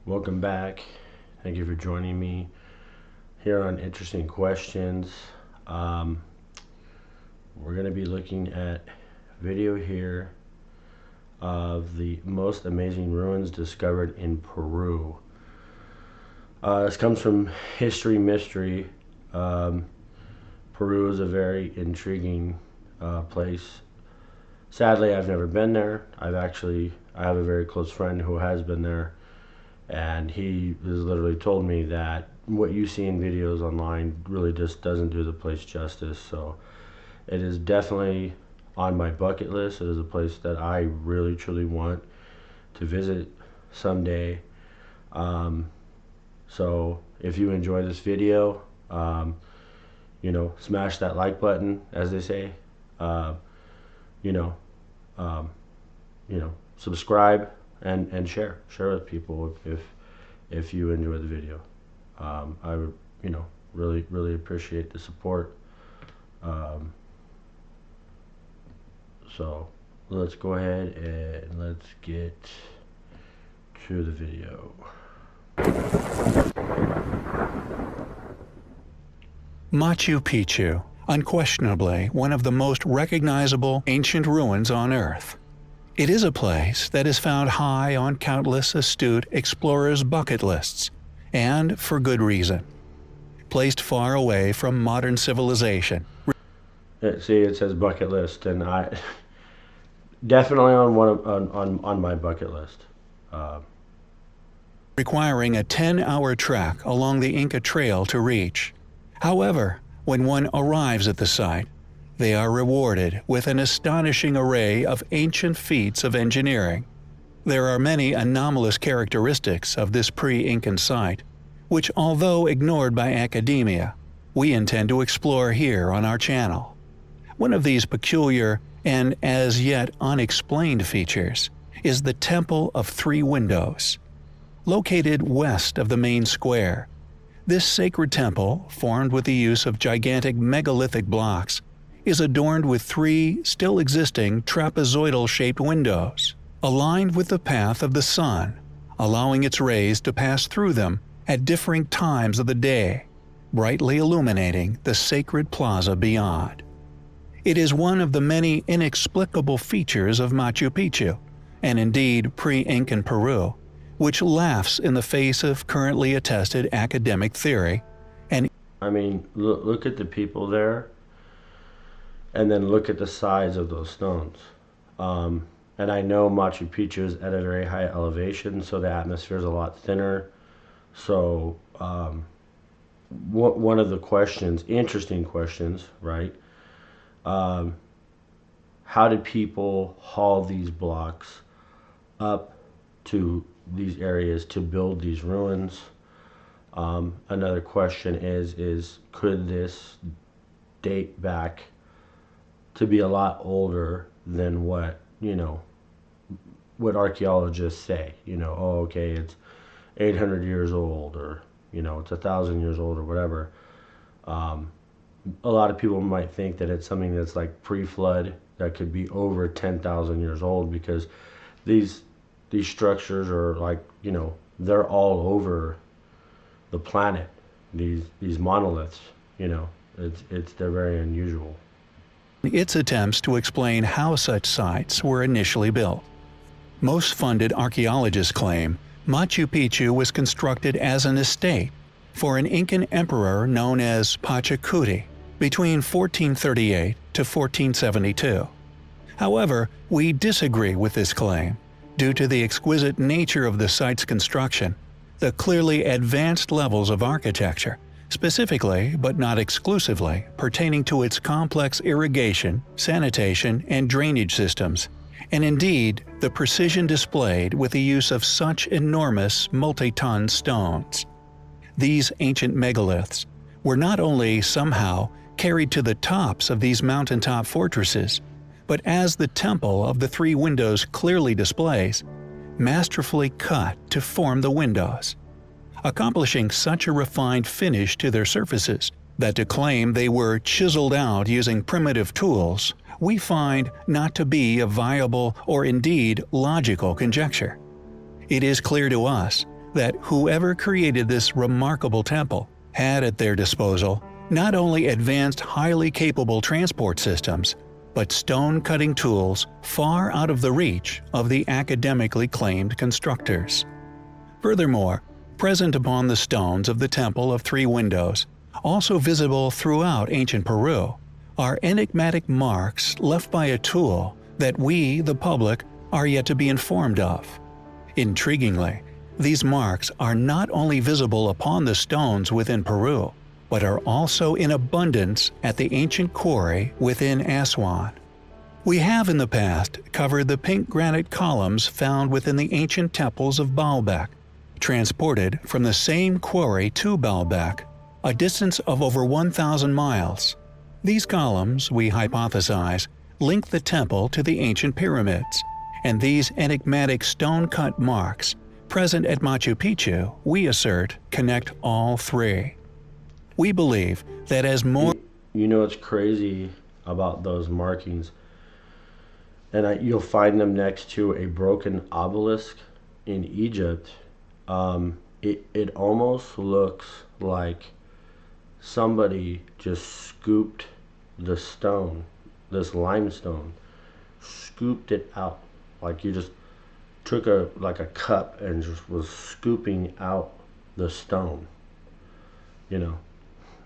Welcome back. Thank you for joining me here on Interesting Questions. We're going to be looking at video here of the most amazing ruins discovered in Peru. This comes from History Mystery. Peru is a very intriguing place. Sadly, I've never been there. I have a very close friend who has been there, and he has literally told me that what you see in videos online really just doesn't do the place justice. So it is definitely on my bucket list. It is a place that I really truly want to visit someday. So if you enjoy this video, smash that like button, as they say. Subscribe and share with people if you enjoy the video. I would really appreciate the support. So let's go ahead and let's get to the video. Machu Picchu, unquestionably one of the most recognizable ancient ruins on Earth. It is a place that is found high on countless astute explorers' bucket lists, and for good reason. Placed far away from modern civilization. See, it says bucket list, and I definitely on my bucket list. Requiring a 10-hour trek along the Inca Trail to reach. However, when one arrives at the site, they are rewarded with an astonishing array of ancient feats of engineering. There are many anomalous characteristics of this pre-Incan site, which, although ignored by academia, we intend to explore here on our channel. One of these peculiar and as yet unexplained features is the Temple of Three Windows. Located west of the main square, this sacred temple, formed with the use of gigantic megalithic blocks, is adorned with three still existing trapezoidal-shaped windows, aligned with the path of the sun, allowing its rays to pass through them at differing times of the day, brightly illuminating the sacred plaza beyond. It is one of the many inexplicable features of Machu Picchu, and indeed pre-Incan Peru, which laughs in the face of currently attested academic theory. And I mean, look at the people there, and then look at the size of those stones. And I know Machu Picchu is at a very high elevation, so the atmosphere is a lot thinner. So one of the questions, interesting questions, right? How did people haul these blocks up to these areas to build these ruins? Another question is could this date back to be a lot older than what archaeologists say? Okay, it's 800 years old, or it's 1,000 years old, or whatever. A lot of people might think that it's something that's like pre-flood, that could be over 10,000 years old, because these structures are like, they're all over the planet. These monoliths, they're very unusual. its attempts to explain how such sites were initially built. Most funded archaeologists claim Machu Picchu was constructed as an estate for an Incan emperor known as Pachacuti between 1438 to 1472. However, we disagree with this claim due to the exquisite nature of the site's construction, the clearly advanced levels of architecture, specifically but not exclusively pertaining to its complex irrigation, sanitation, and drainage systems, and indeed the precision displayed with the use of such enormous multi-ton stones. These ancient megaliths were not only somehow carried to the tops of these mountaintop fortresses, but as the Temple of the Three Windows clearly displays, masterfully cut to form the windows, accomplishing such a refined finish to their surfaces that to claim they were chiseled out using primitive tools we find not to be a viable or indeed logical conjecture. It is clear to us that whoever created this remarkable temple had at their disposal not only advanced highly capable transport systems, but stone-cutting tools far out of the reach of the academically claimed constructors. Furthermore, present upon the stones of the Temple of Three Windows, also visible throughout ancient Peru, are enigmatic marks left by a tool that we, the public, are yet to be informed of. Intriguingly, these marks are not only visible upon the stones within Peru, but are also in abundance at the ancient quarry within Aswan. We have in the past covered the pink granite columns found within the ancient temples of Baalbek, transported from the same quarry to Baalbek, a distance of over 1,000 miles. These columns, we hypothesize, link the temple to the ancient pyramids, and these enigmatic stone-cut marks present at Machu Picchu, we assert, connect all three. We believe that as more You know what's crazy about those markings? And you'll find them next to a broken obelisk in Egypt. It almost looks like somebody just scooped the stone, this limestone, scooped it out. Like you just took a cup and just was scooping out the stone. You know,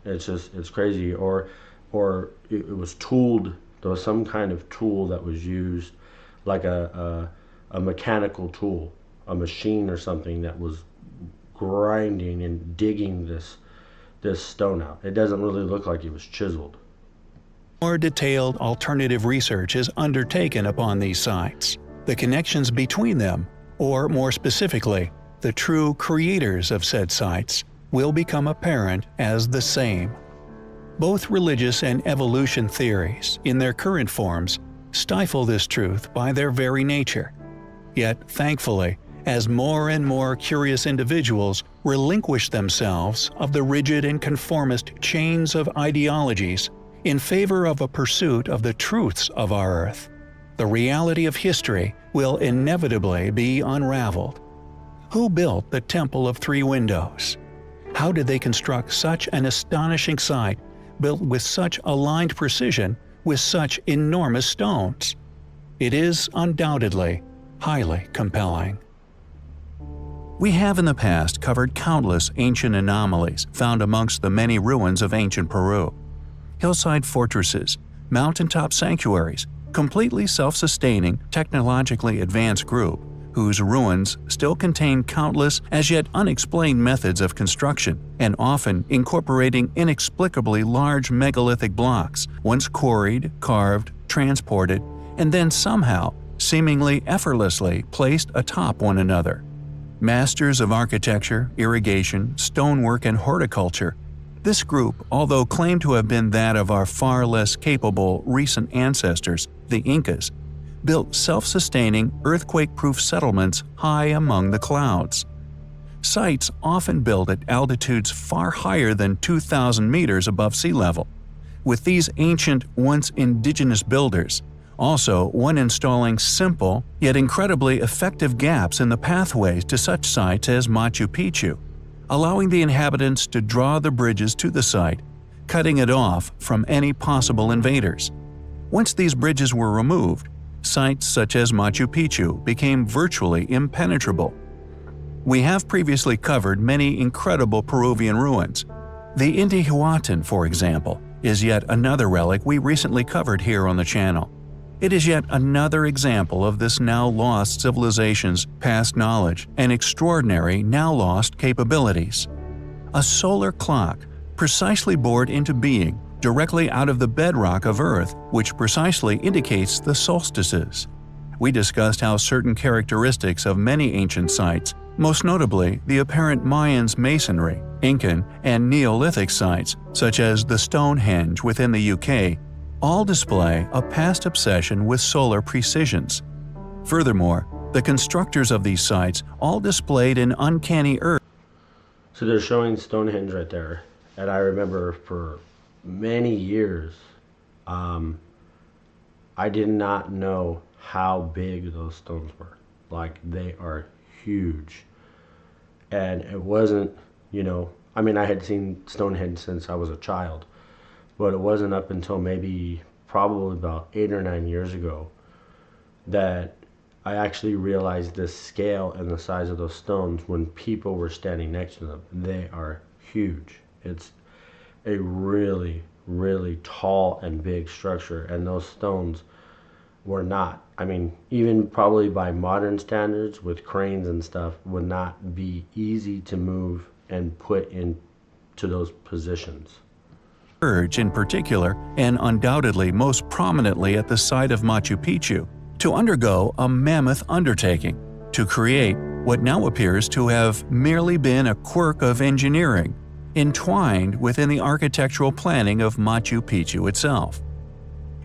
it's crazy. Or it was tooled. There was some kind of tool that was used, like a mechanical tool, a machine or something that was grinding and digging this stone out. It doesn't really look like it was chiseled. more detailed alternative research is undertaken upon these sites, the connections between them, or more specifically, the true creators of said sites, will become apparent as the same. Both religious and evolution theories, in their current forms, stifle this truth by their very nature. Yet, thankfully, as more and more curious individuals relinquish themselves of the rigid and conformist chains of ideologies in favor of a pursuit of the truths of our Earth, the reality of history will inevitably be unraveled. Who built the Temple of Three Windows? How did they construct such an astonishing site built with such aligned precision with such enormous stones? It is undoubtedly highly compelling. We have in the past covered countless ancient anomalies found amongst the many ruins of ancient Peru. Hillside fortresses, mountaintop sanctuaries, completely self-sustaining, technologically advanced group whose ruins still contain countless as yet unexplained methods of construction and often incorporating inexplicably large megalithic blocks once quarried, carved, transported, and then somehow, seemingly effortlessly placed atop one another. Masters of architecture, irrigation, stonework, and horticulture, this group, although claimed to have been that of our far less capable recent ancestors, the Incas, built self-sustaining, earthquake-proof settlements high among the clouds. Sites often built at altitudes far higher than 2,000 meters above sea level, with these ancient, once indigenous builders also one installing simple yet incredibly effective gaps in the pathways to such sites as Machu Picchu, allowing the inhabitants to draw the bridges to the site, cutting it off from any possible invaders. Once these bridges were removed, sites such as Machu Picchu became virtually impenetrable. We have previously covered many incredible Peruvian ruins. The Intihuatán, for example, is yet another relic we recently covered here on the channel. It is yet another example of this now-lost civilization's past knowledge and extraordinary now-lost capabilities. A solar clock, precisely bored into being directly out of the bedrock of Earth, which precisely indicates the solstices. We discussed how certain characteristics of many ancient sites, most notably the apparent Mayans masonry, Incan, and Neolithic sites, such as the Stonehenge within the UK, all display a past obsession with solar precisions. Furthermore, the constructors of these sites all displayed an uncanny Earth. So they're showing Stonehenge right there. And I remember for many years, I did not know how big those stones were. Like, they are huge. And it wasn't, I mean, I had seen Stonehenge since I was a child, but it wasn't up until maybe probably about 8 or 9 years ago that I actually realized the scale and the size of those stones when people were standing next to them. They are huge. It's a really, really tall and big structure, and those stones were not. I mean, even probably by modern standards with cranes and stuff, would not be easy to move and put into those positions. Urge in particular, and undoubtedly most prominently at the site of Machu Picchu, to undergo a mammoth undertaking to create what now appears to have merely been a quirk of engineering, entwined within the architectural planning of Machu Picchu itself.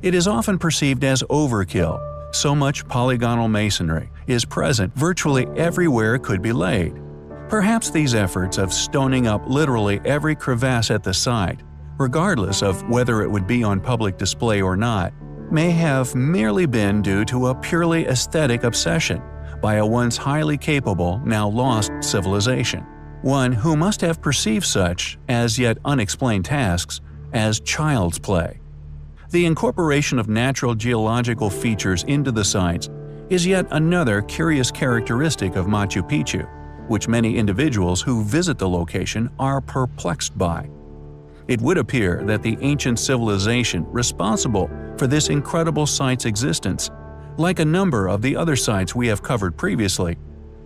It is often perceived as overkill. So much polygonal masonry is present virtually everywhere it could be laid. Perhaps these efforts of stoning up literally every crevasse at the site, regardless of whether it would be on public display or not, may have merely been due to a purely aesthetic obsession by a once highly capable, now lost civilization, one who must have perceived such, as yet unexplained tasks, as child's play. The incorporation of natural geological features into the sites is yet another curious characteristic of Machu Picchu, which many individuals who visit the location are perplexed by. It would appear that the ancient civilization responsible for this incredible site's existence, like a number of the other sites we have covered previously,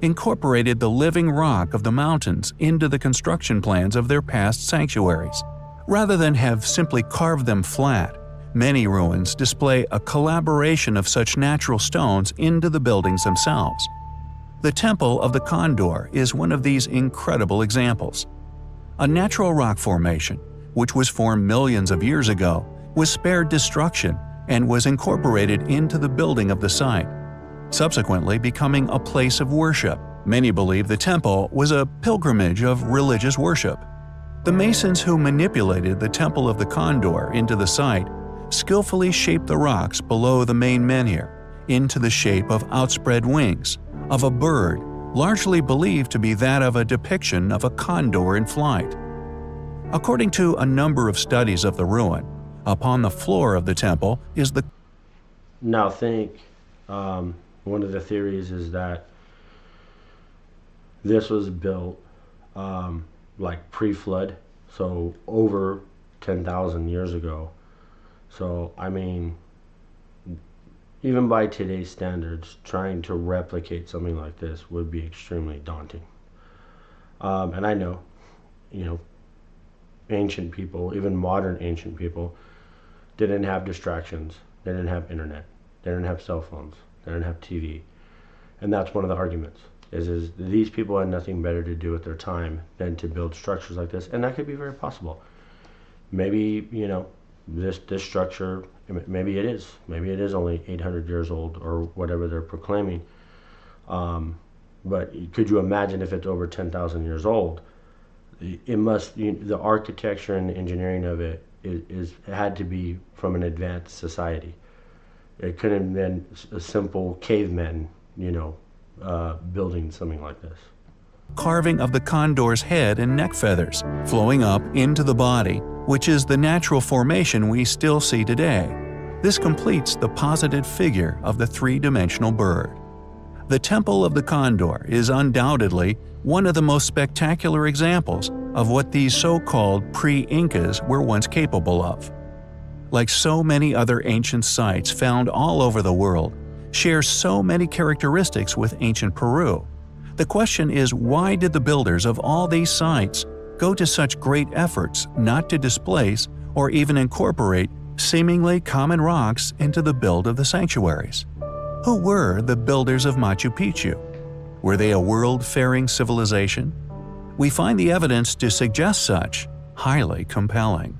incorporated the living rock of the mountains into the construction plans of their past sanctuaries. Rather than have simply carved them flat, many ruins display a collaboration of such natural stones into the buildings themselves. The Temple of the Condor is one of these incredible examples. A natural rock formation, which was formed millions of years ago, was spared destruction and was incorporated into the building of the site, subsequently becoming a place of worship. Many believe the temple was a pilgrimage of religious worship. The masons who manipulated the Temple of the Condor into the site skillfully shaped the rocks below the main menhir into the shape of outspread wings of a bird, largely believed to be that of a depiction of a condor in flight. According to a number of studies of the ruin, upon the floor of the temple is the Now think, one of the theories is that this was built like pre-flood, so over 10,000 years ago. So, I mean, even by today's standards, trying to replicate something like this would be extremely daunting. And I know, ancient people, even modern ancient people, didn't have distractions. They didn't have internet. They didn't have cell phones. They didn't have TV. And that's one of the arguments, is these people had nothing better to do with their time than to build structures like this. And that could be very possible. Maybe, this structure, maybe it is only 800 years old or whatever they're proclaiming. But could you imagine if it's over 10,000 years old? It must, the architecture and engineering of it it had to be from an advanced society. It couldn't have been a simple caveman, building something like this. carving of the condor's head and neck feathers, flowing up into the body, which is the natural formation we still see today. This completes the posited figure of the three-dimensional bird. The Temple of the Condor is undoubtedly one of the most spectacular examples of what these so-called pre-Incas were once capable of. Like so many other ancient sites found all over the world, shares so many characteristics with ancient Peru. The question is, why did the builders of all these sites go to such great efforts not to displace or even incorporate seemingly common rocks into the build of the sanctuaries? Who were the builders of Machu Picchu? Were they a world-faring civilization? We find the evidence to suggest such highly compelling.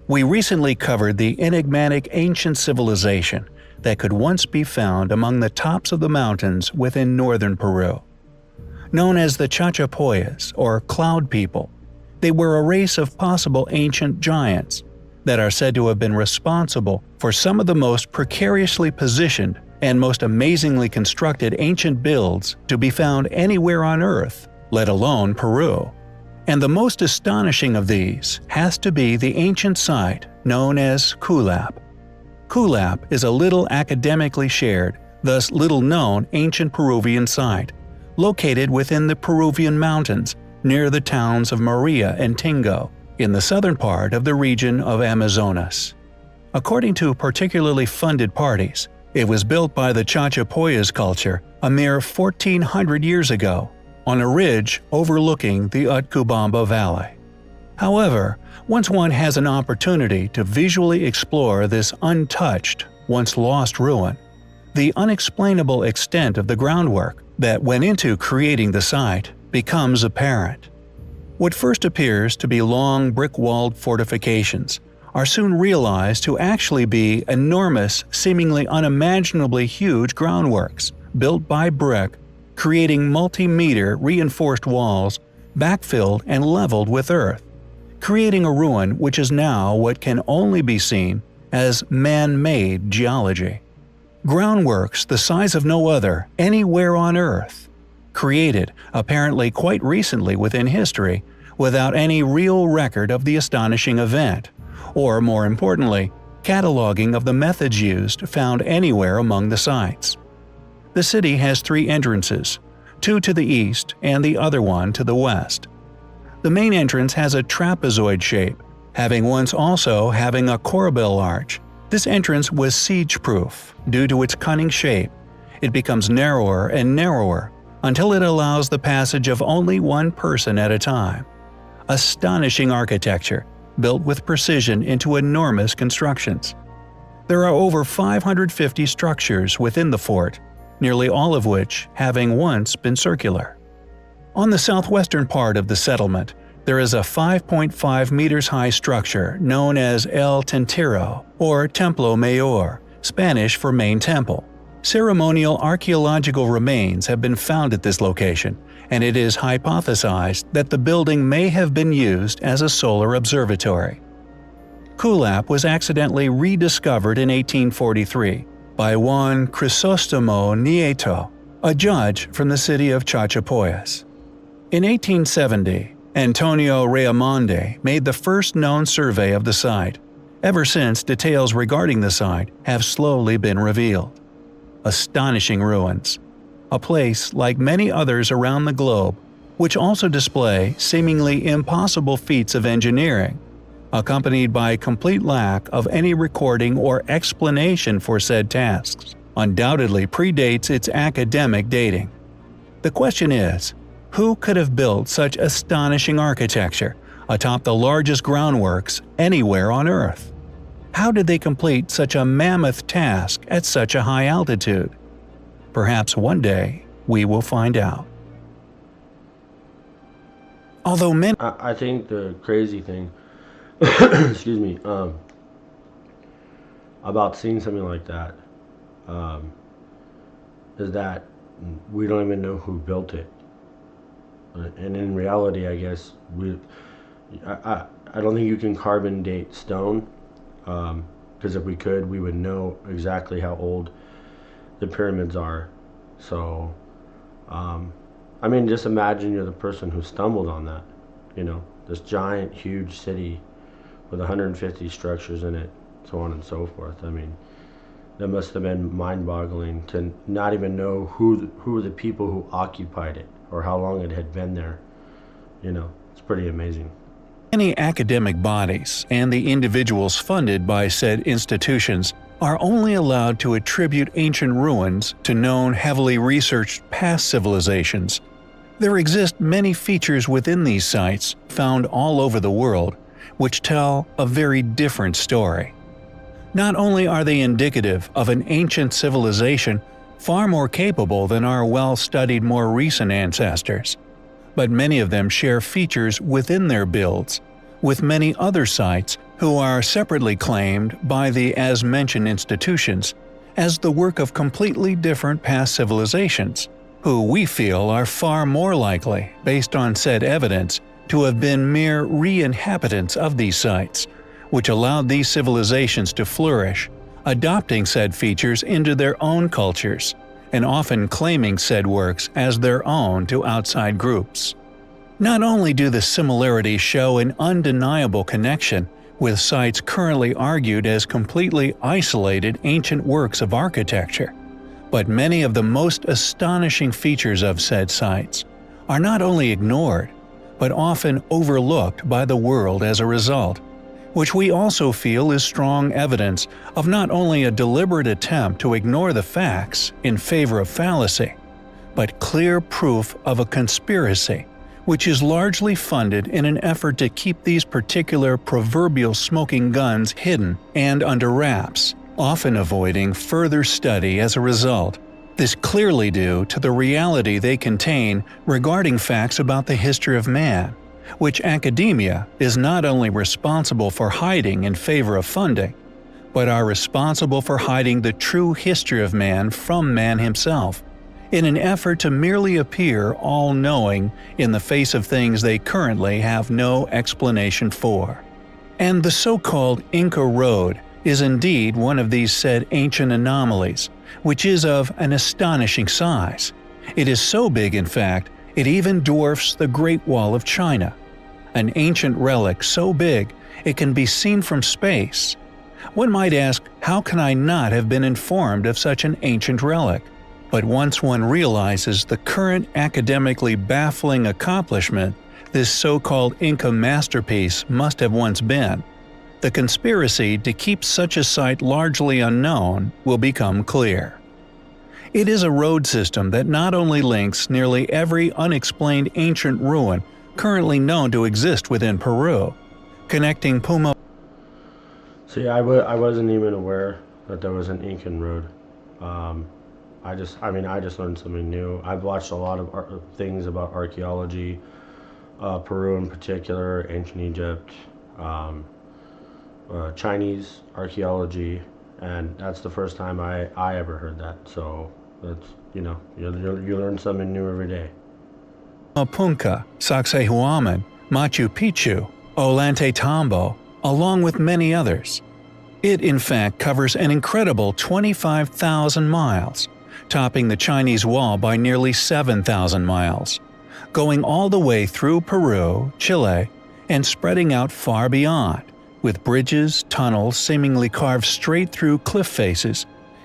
We recently covered the enigmatic ancient civilization that could once be found among the tops of the mountains within northern Peru. Known as the Chachapoyas, or Cloud People, they were a race of possible ancient giants that are said to have been responsible for some of the most precariously positioned and most amazingly constructed ancient builds to be found anywhere on Earth, let alone Peru. And the most astonishing of these has to be the ancient site known as Kulap. Kulap is a little academically shared, thus little known ancient Peruvian site, located within the Peruvian mountains near the towns of Maria and Tingo, in the southern part of the region of Amazonas. According to particularly funded parties, it was built by the Chachapoyas culture a mere 1400 years ago, on a ridge overlooking the Utcubamba Valley. However, once one has an opportunity to visually explore this untouched, once lost ruin, the unexplainable extent of the groundwork that went into creating the site becomes apparent. What first appears to be long brick-walled fortifications are soon realized to actually be enormous, seemingly unimaginably huge groundworks built by brick, creating multi-meter reinforced walls backfilled and leveled with earth, creating a ruin which is now what can only be seen as man-made geology. Groundworks the size of no other anywhere on Earth, created apparently quite recently within history without any real record of the astonishing event, or more importantly, cataloging of the methods used found anywhere among the sites. The city has 3 entrances, 2 to the east and the other one to the west. The main entrance has a trapezoid shape, having once also having a corbel arch. This entrance was siege-proof due to its cunning shape. It becomes narrower and narrower until it allows the passage of only one person at a time. Astonishing architecture, built with precision into enormous constructions. There are over 550 structures within the fort, nearly all of which having once been circular. On the southwestern part of the settlement, there is a 5.5 meters high structure known as El Tintero, or Templo Mayor, Spanish for main temple. Ceremonial archaeological remains have been found at this location, and it is hypothesized that the building may have been used as a solar observatory. Kulap was accidentally rediscovered in 1843 by Juan Crisostomo Nieto, a judge from the city of Chachapoyas. In 1870, Antonio Raimondi made the first known survey of the site. Ever since, details regarding the site have slowly been revealed. Astonishing ruins. A place like many others around the globe, which also display seemingly impossible feats of engineering, accompanied by complete lack of any recording or explanation for said tasks, undoubtedly predates its academic dating. The question is, who could have built such astonishing architecture atop the largest groundworks anywhere on Earth? How did they complete such a mammoth task at such a high altitude? Perhaps one day we will find out. Although many I think the crazy thing, excuse me, about seeing something like that, is that we don't even know who built it. And in reality, I guess I don't think you can carbon date stone, because if we could, we would know exactly how old the pyramids are. So, I mean, just imagine you're the person who stumbled on that. You know, this giant, huge city with 150 structures in it, so on and so forth. I mean, that must have been mind-boggling to not even know who were the people who occupied it or how long it had been there. You know, it's pretty amazing. Many academic bodies and the individuals funded by said institutions are only allowed to attribute ancient ruins to known heavily researched past civilizations. There exist many features within these sites, found all over the world, which tell a very different story. Not only are they indicative of an ancient civilization far more capable than our well-studied more recent ancestors, but many of them share features within their builds, with many other sites who are separately claimed by the as-mentioned institutions as the work of completely different past civilizations, who we feel are far more likely, based on said evidence, to have been mere re-inhabitants of these sites, which allowed these civilizations to flourish adopting said features into their own cultures, and often claiming said works as their own to outside groups. Not only do the similarities show an undeniable connection with sites currently argued as completely isolated ancient works of architecture, but many of the most astonishing features of said sites are not only ignored, but often overlooked by the world as a result, which we also feel is strong evidence of not only a deliberate attempt to ignore the facts in favor of fallacy, but clear proof of a conspiracy which is largely funded in an effort to keep these particular proverbial smoking guns hidden and under wraps, often avoiding further study as a result. This clearly due to the reality they contain regarding facts about the history of man, which academia is not only responsible for hiding in favor of funding, but are responsible for hiding the true history of man from man himself, in an effort to merely appear all-knowing in the face of things they currently have no explanation for. And the so-called Inca Road is indeed one of these said ancient anomalies, which is of an astonishing size. It is so big, in fact, it even dwarfs the Great Wall of China, an ancient relic so big it can be seen from space. One might ask, how can I not have been informed of such an ancient relic? But once one realizes the current academically baffling accomplishment this so-called Inca masterpiece must have once been, the conspiracy to keep such a site largely unknown will become clear. It is a road system that not only links nearly every unexplained ancient ruin currently known to exist within Peru, connecting Puma. See, I wasn't even aware that there was an Incan road. I just learned something new. I've watched a lot of things about archaeology, Peru in particular, ancient Egypt, Chinese archaeology, and that's the first time I ever heard that. So that's, you learn something new every day. Punca, Sacsayhuaman, Machu Picchu, Ollantaytambo, along with many others. It in fact covers an incredible 25,000 miles, topping the Chinese wall by nearly 7,000 miles, going all the way through Peru, Chile, and spreading out far beyond, with bridges, tunnels seemingly carved straight through cliff faces,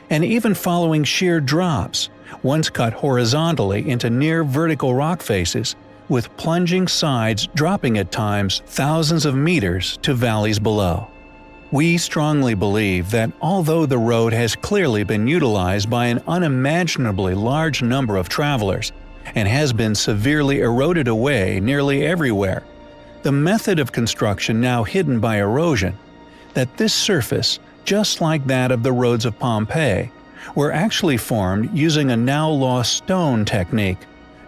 and even following sheer drops, once cut horizontally into near vertical rock faces, with plunging sides dropping at times thousands of meters to valleys below. We strongly believe that although the road has clearly been utilized by an unimaginably large number of travelers and has been severely eroded away nearly everywhere, the method of construction now hidden by erosion, that this surface, just like that of the roads of Pompeii, were actually formed using a now lost stone technique,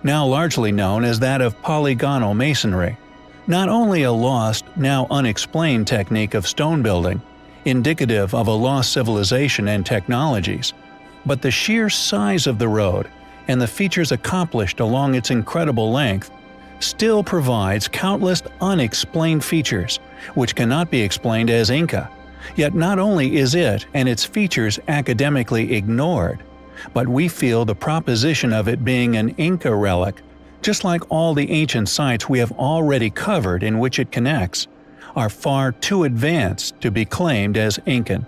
now largely known as that of polygonal masonry. Not only a lost, now unexplained technique of stone building, indicative of a lost civilization and technologies, but the sheer size of the road and the features accomplished along its incredible length still provides countless unexplained features which cannot be explained as Inca. Yet not only is it and its features academically ignored, but we feel the proposition of it being an Inca relic, just like all the ancient sites we have already covered in which it connects, are far too advanced to be claimed as Incan.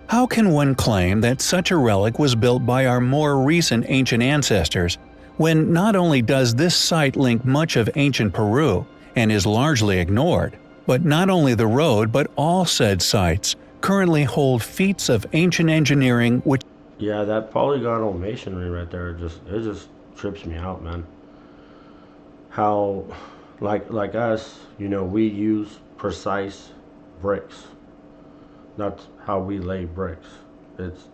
How can one claim that such a relic was built by our more recent ancient ancestors, when not only does this site link much of ancient Peru and is largely ignored, but not only the road but all said sites currently hold feats of ancient engineering which— Yeah, that polygonal masonry right there, it just trips me out, man. How, like us, we use precise bricks. That's how we lay bricks. It's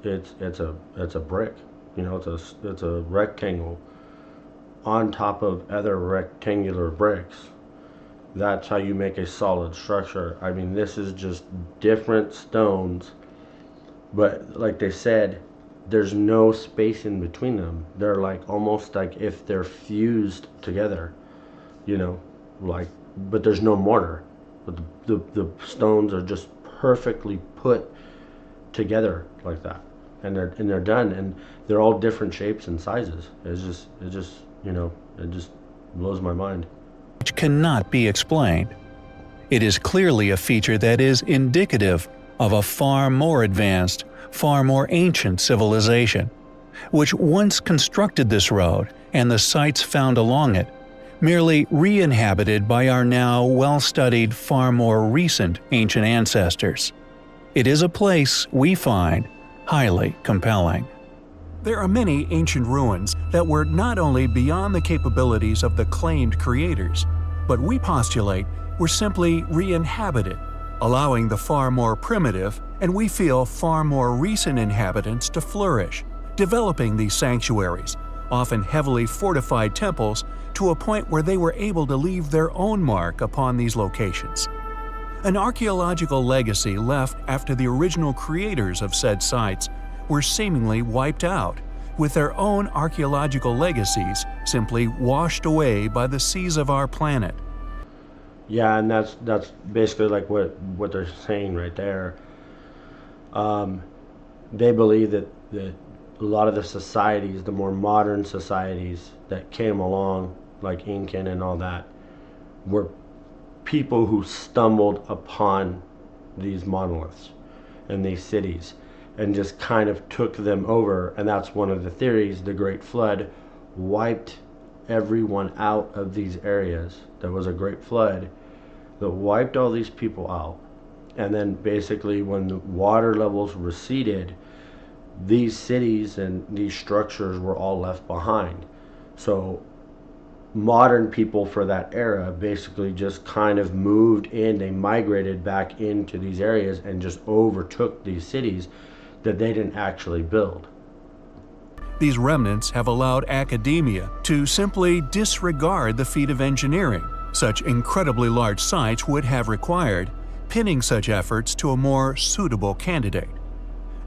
a brick, it's a rectangle on top of other rectangular bricks. That's how you make a solid structure. I mean, this is just different stones, but like they said, there's no space in between them. They're like almost like if they're fused together. But there's no mortar. But the stones are just perfectly put together like that, and they're done, and they're all different shapes and sizes. It just blows my mind. which cannot be explained. It is clearly a feature that is indicative of a far more advanced, far more ancient civilization, which once constructed this road and the sites found along it, merely re-inhabited by our now well-studied, far more recent ancient ancestors. It is a place we find highly compelling. There are many ancient ruins that were not only beyond the capabilities of the claimed creators, but we postulate were simply re-inhabited, allowing the far more primitive and we feel far more recent inhabitants to flourish, developing these sanctuaries, often heavily fortified temples, to a point where they were able to leave their own mark upon these locations. An archaeological legacy left after the original creators of said sites were seemingly wiped out, with their own archaeological legacies simply washed away by the seas of our planet. Yeah, and that's basically like what they're saying right there. They believe that a lot of the societies, the more modern societies that came along, like Incan and all that, were people who stumbled upon these monoliths and these cities and just kind of took them over. And that's one of the theories. The Great Flood wiped everyone out of these areas. There was a great flood that wiped all these people out, and then basically when the water levels receded, these cities and these structures were all left behind. So modern people for that era basically just kind of moved in, they migrated back into these areas and just overtook these cities that they didn't actually build. These remnants have allowed academia to simply disregard the feat of engineering such incredibly large sites would have required, pinning such efforts to a more suitable candidate.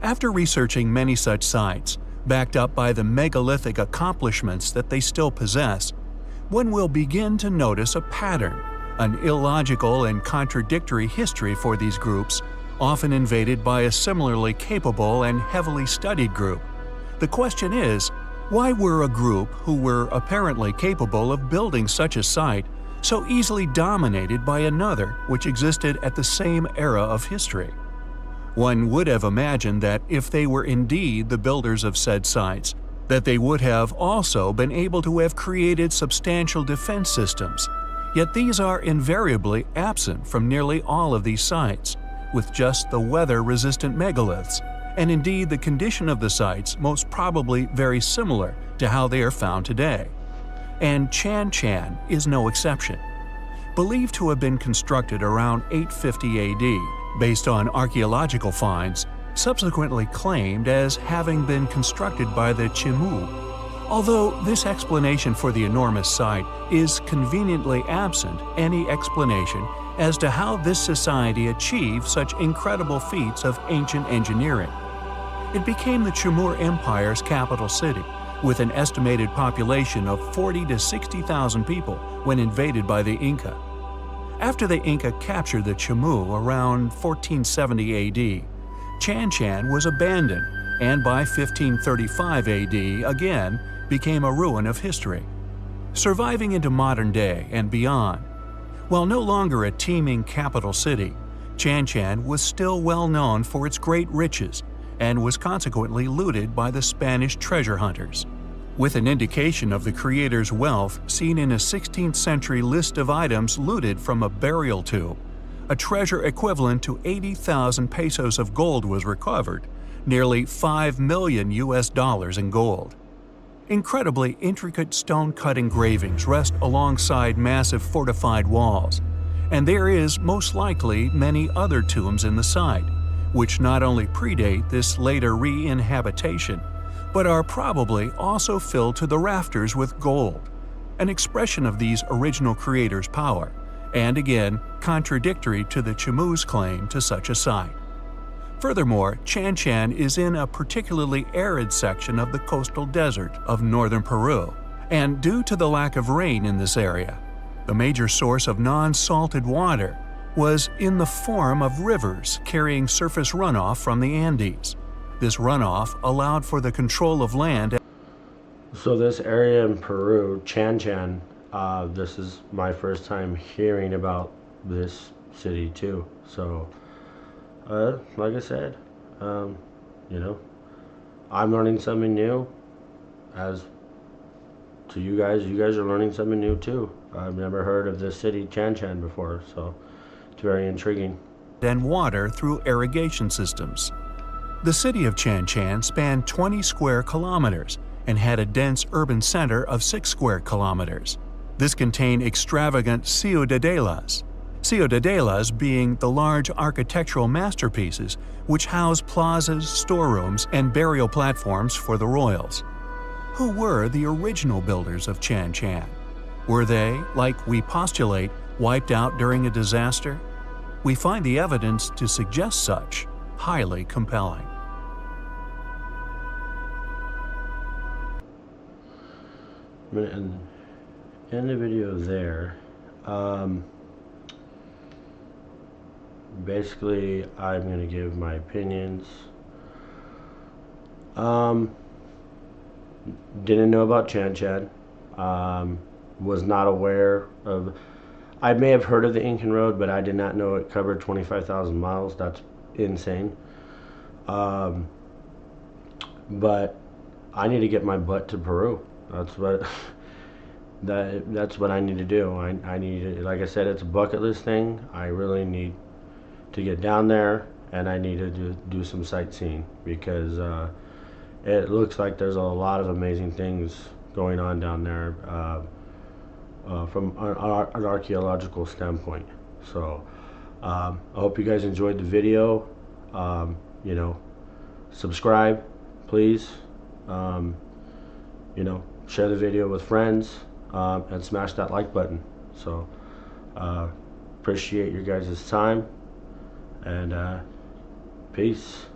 After researching many such sites, backed up by the megalithic accomplishments that they still possess, one will begin to notice a pattern, an illogical and contradictory history for these groups, often invaded by a similarly capable and heavily studied group. The question is, why were a group who were apparently capable of building such a site so easily dominated by another which existed at the same era of history? One would have imagined that if they were indeed the builders of said sites, that they would have also been able to have created substantial defense systems. Yet these are invariably absent from nearly all of these sites, with just the weather-resistant megaliths, and indeed the condition of the sites most probably very similar to how they are found today. And Chan Chan is no exception. Believed to have been constructed around 850 AD, based on archaeological finds, subsequently claimed as having been constructed by the Chimu. Although this explanation for the enormous site is conveniently absent any explanation as to how this society achieved such incredible feats of ancient engineering. It became the Chamur Empire's capital city, with an estimated population of 40,000 to 60,000 people when invaded by the Inca. After the Inca captured the Chimu around 1470 AD, Chan Chan was abandoned and by 1535 AD again became a ruin of history. Surviving into modern day and beyond, while no longer a teeming capital city, Chan Chan was still well known for its great riches and was consequently looted by the Spanish treasure hunters, with an indication of the creator's wealth seen in a 16th century list of items looted from a burial tomb. A treasure equivalent to 80,000 pesos of gold was recovered, nearly $5 million in gold. Incredibly intricate stone-cut engravings rest alongside massive fortified walls, and there is most likely many other tombs in the site, which not only predate this later re-inhabitation, but are probably also filled to the rafters with gold, an expression of these original creators' power, and again contradictory to the Chimu's claim to such a site. Furthermore, Chan Chan is in a particularly arid section of the coastal desert of northern Peru, and due to the lack of rain in this area, the major source of non-salted water, was in the form of rivers carrying surface runoff from the Andes. This runoff allowed for the control of land. So this area in Peru, Chan Chan, this is my first time hearing about this city too. So, like I said, you know, I'm learning something new. As to you guys are learning something new too. I've never heard of this city, Chan Chan, before, so it's very intriguing. And water through irrigation systems. The city of Chan Chan spanned 20 square kilometers and had a dense urban center of 6 square kilometers. This contained extravagant ciudadelas. Ciudadelas being the large architectural masterpieces which house plazas, storerooms, and burial platforms for the royals. Who were the original builders of Chan Chan? Were they, like we postulate, wiped out during a disaster? We find the evidence to suggest such highly compelling. And in the video there, basically I'm going to give my opinions. Didn't know about Chan Chan. Was not aware of. I may have heard of the Incan Road, but I did not know it covered 25,000 miles. That's insane. But I need to get my butt to Peru. That's what that's what I need to do. I need to, like I said, it's a bucket list thing. I really need to get down there, and I need to do some sightseeing because it looks like there's a lot of amazing things going on down there from an archaeological standpoint. So I hope you guys enjoyed the video. You know, subscribe, please. You know, share the video with friends and smash that like button. So appreciate your guys' time, and peace.